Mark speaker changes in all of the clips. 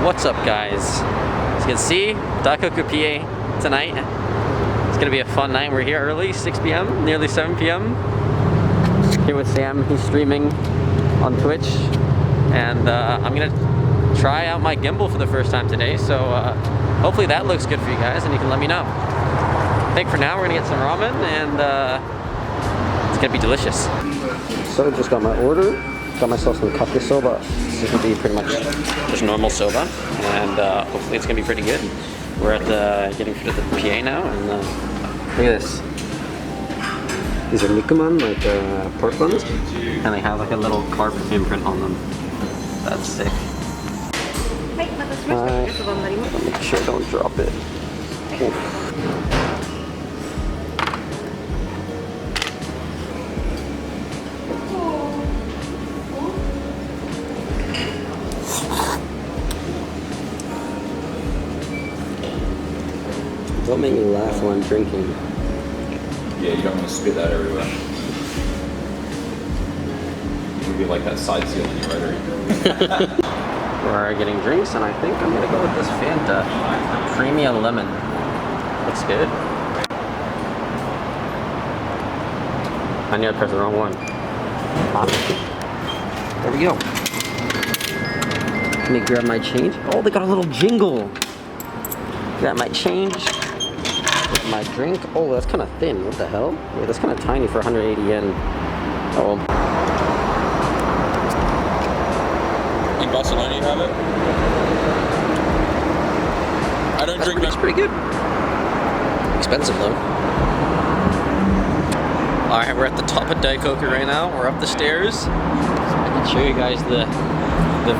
Speaker 1: What's up, guys? As you can see, Daikoku PA tonight. It's gonna be a fun night. We're here early, 6 p.m., nearly 7 p.m. Here with Sam. He's streaming on Twitch, and I'm gonna try out my gimbal for the first time today. So hopefully that looks good for you guys, and you can let me know. I think for now we're gonna get some ramen, and it's gonna be delicious. So I just got my order. Got myself some kake soba. This is gonna be pretty much just normal soba, and hopefully it's gonna be pretty good. We're at the getting food at the PA now, and look at this. These are nikuman, like pork buns, and they have like a little carved imprint on them. That's sick. Make sure I don't drop it. Oof. Don't make me laugh while I'm drinking.
Speaker 2: Yeah, you don't want to spit that everywhere. You would be like that side seal in your rotary.
Speaker 1: We're getting drinks, and I think I'm gonna go with this Fanta Premium Lemon. Looks good. I knew I pressed the wrong one. There we go. Let me grab my change. Oh, they got a little jingle. Grab my change. With my drink. Oh, that's kind of thin. What the hell? Wait, that's kind of tiny for 180 yen. Oh.
Speaker 2: In Barcelona, you have it? I don't drink.
Speaker 1: That's pretty good. Expensive though. All right, we're at the top of Daikoku right now. We're up the stairs. So I can show you guys the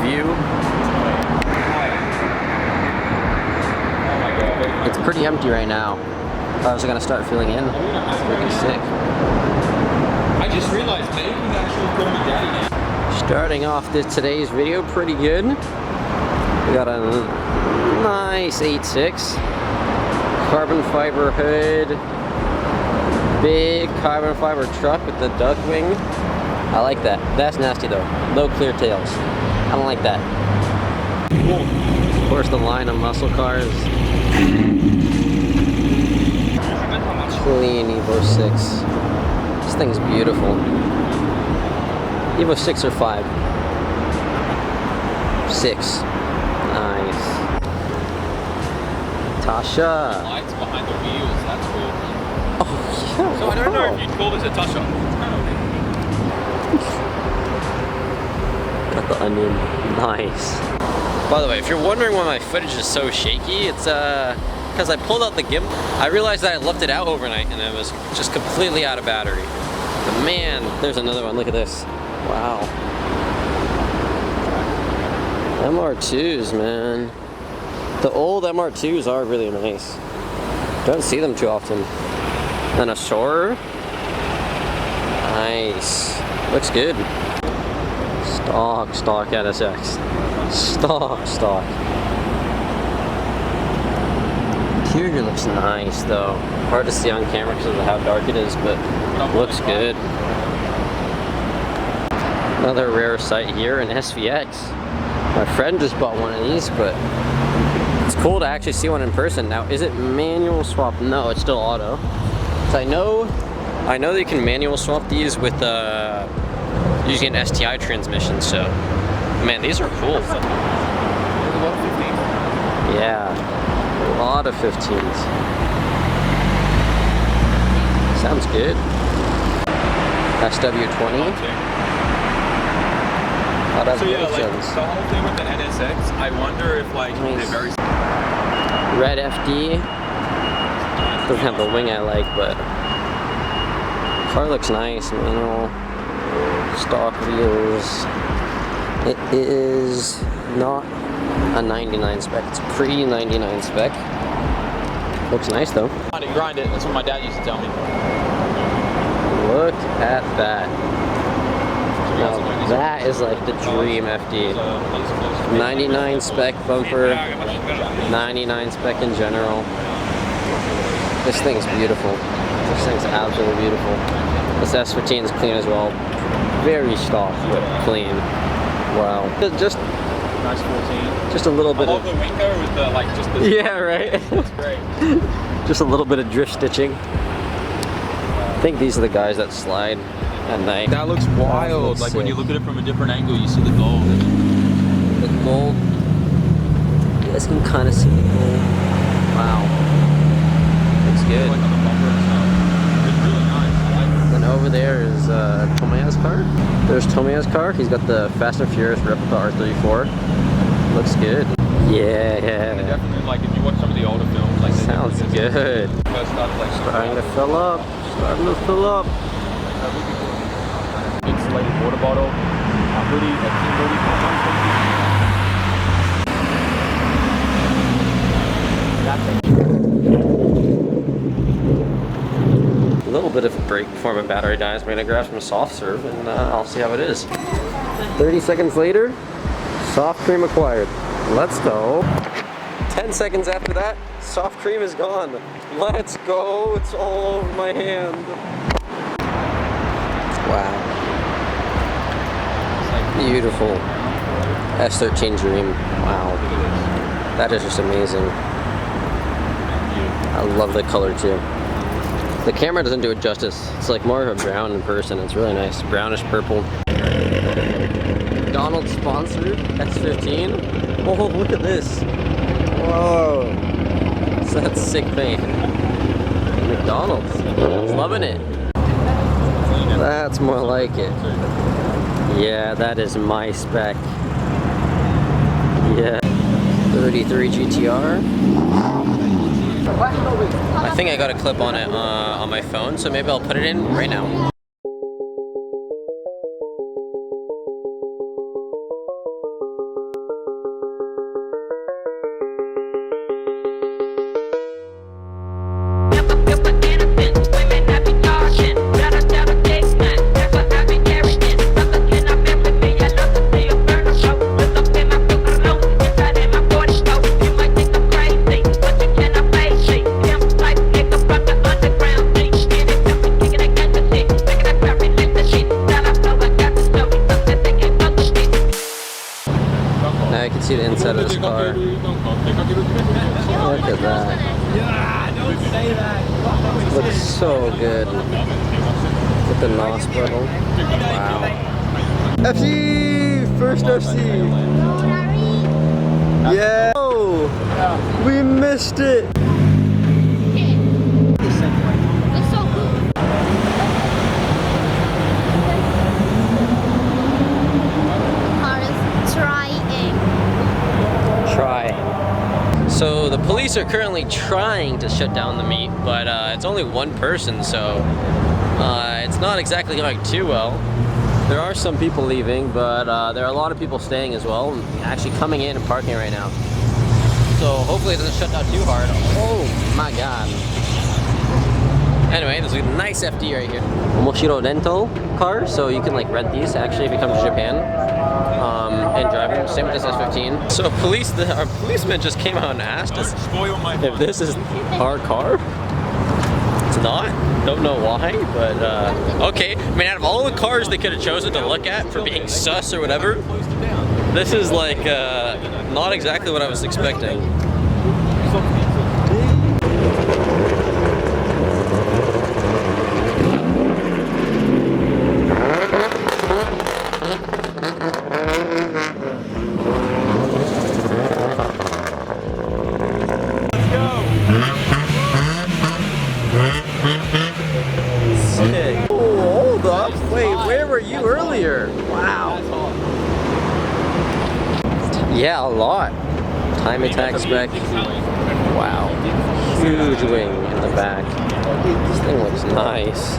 Speaker 1: view. It's pretty empty right now. I was gonna start filling in. It's pretty sick.
Speaker 2: I just realized maybe we can actually call me daddy now.
Speaker 1: Starting off today's video pretty good. We got a nice 8.6 carbon fiber hood, big carbon fiber truck with the duck wing. I like that. That's nasty though. No clear tails. I don't like that. Of course, the line of muscle cars. Clean Evo 6. This thing's beautiful. Evo 6 or 5? 6. Nice. Tasha.
Speaker 2: Lights behind the wheels, that's cool.
Speaker 1: Oh, yeah.
Speaker 2: So I don't know if you'd call this a Tasha.
Speaker 1: Got the onion. Nice. By the way, if you're wondering why my footage is so shaky, it's because I pulled out the gimbal. I realized that I left it out overnight and it was just completely out of battery. But man, there's another one. Look at this. Wow. MR2s, man. The old MR2s are really nice. Don't see them too often. And a Soarer. Nice. Looks good. Stock NSX. Stock. Interior looks nice though. Hard to see on camera because of how dark it is, but looks good. Another rare sight here, an SVX. My friend just bought one of these, but it's cool to actually see one in person. Now, is it manual swap? No, it's still auto. So I know that you can manual swap these with using an STI transmission. So, man, these are cool. Yeah, a lot of 15s. Sounds good. SW20.
Speaker 2: So yeah, like the whole thing with the NSX, I wonder if like
Speaker 1: nice.
Speaker 2: they're very
Speaker 1: red FD. Doesn't have the wing I like, but car looks nice. Manual, stock wheels. It is not a 99 spec. It's pre-99 spec. Looks nice though.
Speaker 2: Grind it. That's what my dad used to tell me.
Speaker 1: Look at that. Now, that is like the dream FD. 99 spec bumper, 99 spec in general. This thing's beautiful. This thing's absolutely beautiful. This S15 is clean as well. Very stock, but clean. Wow. Just
Speaker 2: Nice 14.
Speaker 1: Just a little
Speaker 2: I
Speaker 1: bit
Speaker 2: love
Speaker 1: of...
Speaker 2: the winker with the, like, just the...
Speaker 1: Yeah, right?
Speaker 2: It's great.
Speaker 1: Just a little bit of drift stitching. I think these are the guys that slide at night.
Speaker 2: That looks wild.
Speaker 1: Looks
Speaker 2: Like, when you
Speaker 1: sick.
Speaker 2: look at it from a different angle, you see the gold.
Speaker 1: The gold. You guys can kind of see the gold. Wow. Looks good.
Speaker 2: Like on the bumper and stuff. It's really nice. I like it.
Speaker 1: And over there is Tomoya's car. There's Tomoya's car. He's got the Fast and Furious Replica R34. Looks good. Yeah,
Speaker 2: And
Speaker 1: yeah.
Speaker 2: definitely, like, if you watch some of the older films, like, they
Speaker 1: Sounds
Speaker 2: definitely get
Speaker 1: good.
Speaker 2: some- First started, like,
Speaker 1: Starting to fill up. Starting to fill up.
Speaker 2: insulated water bottle, a hoodie, a team hoodie.
Speaker 1: A little bit of a break before my battery dies. I'm gonna grab some soft serve and I'll see how it is. 30 seconds later, soft cream acquired. Let's go. 10 seconds after that, soft cream is gone. Let's go. It's all over my hand. Wow. Beautiful. S13 Dream. Wow. That is just amazing. I love the color too. The camera doesn't do it justice. It's like more of a brown in person. It's really nice. Brownish purple. McDonald's sponsored S15. Oh, look at this. Whoa. That's sick paint. McDonald's. It's loving it. That's more like it. Yeah, that is my spec. Yeah. 33 GTR. I think I got a clip on it on my phone, so maybe I'll put it in right now. Now you can see the inside of this car. Look at that. Looks so good. With the NOS pedal. Wow. FC! First FC! Yeah! Oh, we missed it! So the police are currently trying to shut down the meet, but it's only one person, so it's not exactly going too well. There are some people leaving, but there are a lot of people staying as well, and actually coming in and parking right now. So hopefully it doesn't shut down too hard. Oh my god. Anyway, there's a nice FD right here. Omoshiro rental car, so you can like rent these actually if you come to Japan. And drive them. Same with this S15. So our policeman just came out and asked us if this is our car. It's not. Don't know why, but okay. I mean, out of all the cars they could have chosen to look at for being sus or whatever, this is like not exactly what I was expecting. Yeah, a lot. Time attack spec. Wow. Huge wing in the back. This thing looks nice.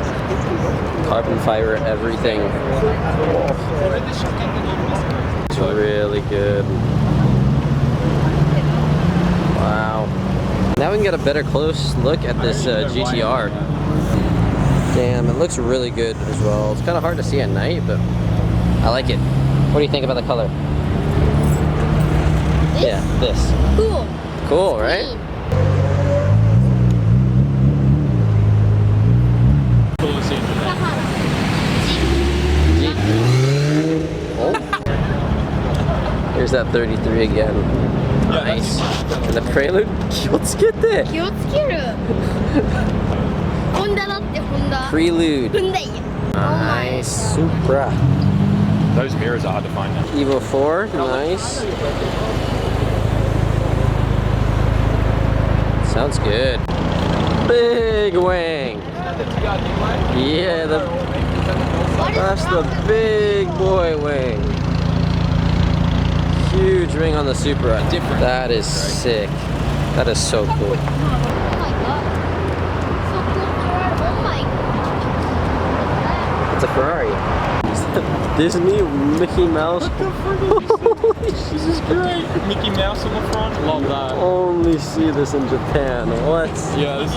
Speaker 1: Carbon fiber, everything. It's really good. Wow. Now we can get a better close look at this GTR. Damn, it looks really good as well. It's kind of hard to see at night, but I like it. What do you think about the color?
Speaker 3: This?
Speaker 1: Yeah, this.
Speaker 3: Cool.
Speaker 1: Cool, right? Oh. There's There's that 33 again.
Speaker 2: Yeah,
Speaker 1: Nice. And the Prelude? 気をつけて。
Speaker 3: 気をつける。ホンダだってホンダ。
Speaker 1: Prelude.
Speaker 3: 踏んだいよ。
Speaker 1: Nice. Supra.
Speaker 2: Those mirrors are hard to find now.
Speaker 1: Evo 4. Nice. Sounds good. Big wing. Yeah, that's the big boy wing. Huge ring on the Supra.
Speaker 2: Different.
Speaker 1: That is sick. That is so cool.
Speaker 3: Oh my god. So cool. Oh my god.
Speaker 1: It's a Ferrari. Disney Mickey Mouse.
Speaker 2: This is great. Mickey Mouse on the front. Love that.
Speaker 1: Only see this in Japan. What?
Speaker 2: Yeah, this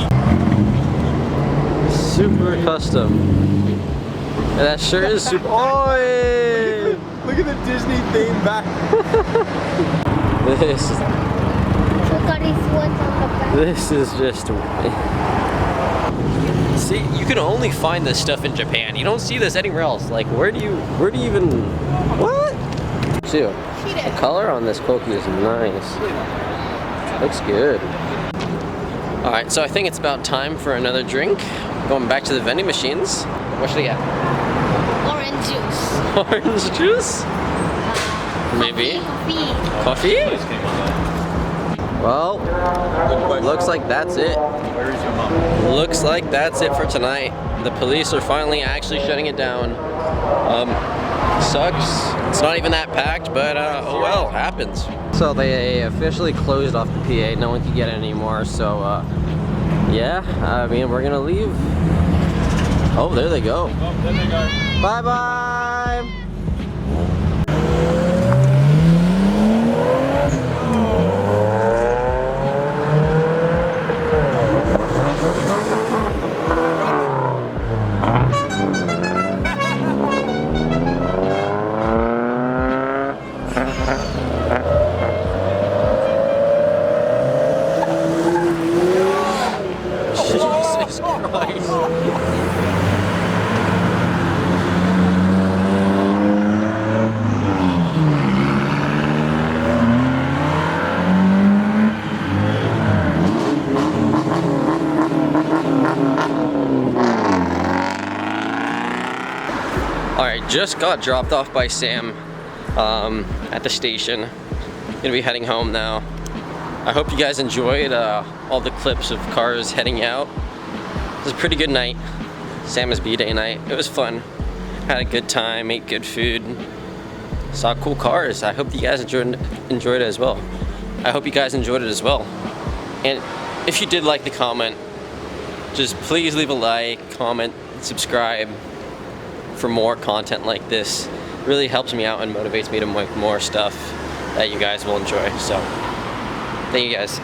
Speaker 2: is
Speaker 1: Super custom. And that shirt is super. Oh, yeah.
Speaker 2: Look at the Disney theme back.
Speaker 1: This is just. See, you can only find this stuff in Japan. You don't see this anywhere else. Like, where do you even? What? Too. The color on this Koki is nice. Looks good. All right, so I think it's about time for another drink. Going back to the vending machines. What should I get?
Speaker 3: Orange juice.
Speaker 1: Orange juice? Maybe. Coffee? Well, looks like that's it.
Speaker 2: Where is your mum?
Speaker 1: Looks like that's it for tonight. The police are finally actually shutting it down. Sucks. It's not even that packed, but oh well, happens. So they officially closed off the PA. No one can get it anymore. So yeah, I mean, we're gonna leave. Oh, there they go.
Speaker 2: Oh, there they go.
Speaker 1: Bye bye. Jesus Christ. Alright, just got dropped off by Sam at the station. Gonna be heading home now. I hope you guys enjoyed all the clips of cars heading out. It was a pretty good night. Sam's B-Day night. It was fun. Had a good time, ate good food. Saw cool cars. I hope you guys enjoyed it as well. I hope you guys enjoyed it as well. And if you did like the comment, just please leave a like, comment, subscribe for more content like this. It really helps me out and motivates me to make more stuff that you guys will enjoy. So, thank you guys.